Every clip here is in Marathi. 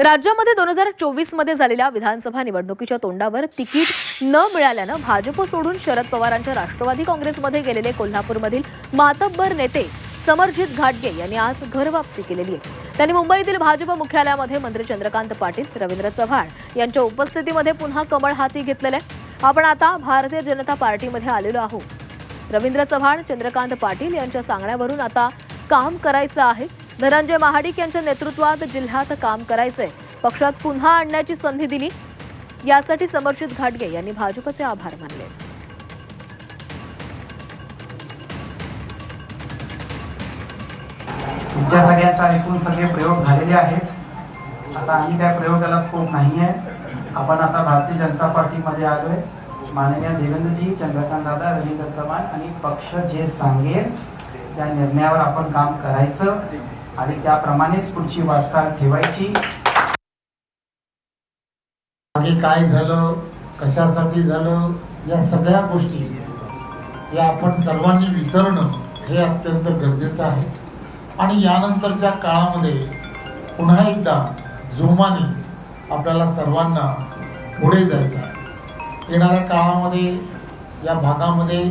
राज्यामध्ये 2024 मध्ये झालेल्या विधानसभा निवडणुकीच्या तोंडावर तिकीट न मिळाल्यानं भाजप सोडून शरद पवारांच्या राष्ट्रवादी काँग्रेसमध्ये गेलेले कोल्हापूरमधील मातब्बर नेते समरजित घाटगे यांनी आज घरवापसी केलेली आहे। त्यांनी मुंबईतील भाजप मुख्यालयामध्ये मंत्री चंद्रकांत पाटील, रवींद्र चव्हाण यांच्या उपस्थितीमध्ये पुन्हा कमळ हाती घेतलेले आहे। आपण आता भारतीय जनता पार्टीमध्ये आलेलो आहोत। रवींद्र चव्हाण, चंद्रकांत पाटील यांच्या सांगण्यावरून आता काम करायचं आहे। धनंजय महाडिक यांच्या नेतृत्वात जिल्ह्यात काम करायचंय, पक्षात पुन्हा आणण्याची संधी दिली, यासाठी समरजित घाटगे यांनी भाजपचे आभार मानले। तुमच्या सगळ्यांचा ऐकून सगळे प्रयोग झालेले आहेत। आता आम्ही काय प्रयोगाला स्कोप नाहीये। आपण आता भारतीय जनता पार्टीमध्ये आलोय। माननीय देवेंद्रजी, चंद्रकांत दादा, रवींद्र चव्हाण आणि पक्ष जे सांगेल त्या निर्णयावर आपण काम करायचं आणि त्याप्रमाणेच पुढची वाटचाल ठेवायची। आधी काय झालं, कशासाठी झालं, या सगळ्या गोष्टी या आपण सर्वांनी विसरणं हे अत्यंत गरजेचं आहे। आणि यानंतरच्या काळामध्ये पुन्हा एकदा जोमाने आपल्याला सर्वांना पुढे जायचं आहे। येणाऱ्या काळामध्ये या भागामध्ये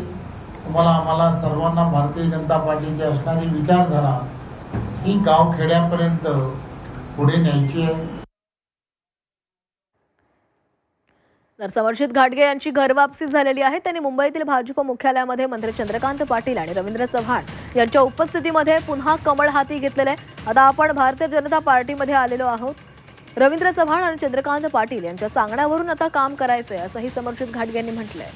तुम्हाला आम्हाला सर्वांना भारतीय जनता पार्टीची असणारी विचारधारा ही गाव खेड्यापर्यंत पुढे न्यायची आहे। तर समरजित घाटगे यांची घरवापसी झालेली आहे। त्यांनी मुंबईतील भाजप मुख्यालयामध्ये मंत्री चंद्रकांत पाटील आणि रवींद्र चव्हाण यांच्या उपस्थितीमध्ये पुन्हा कमळ हाती घेतलेले आहे। आता आपण भारतीय जनता पार्टीमध्ये आलेलो आहोत। रवींद्र चव्हाण आणि चंद्रकांत पाटील यांच्या सांगण्यावरून आता काम करायचंय, असंही समरजित घाटगे यांनी म्हटलंय।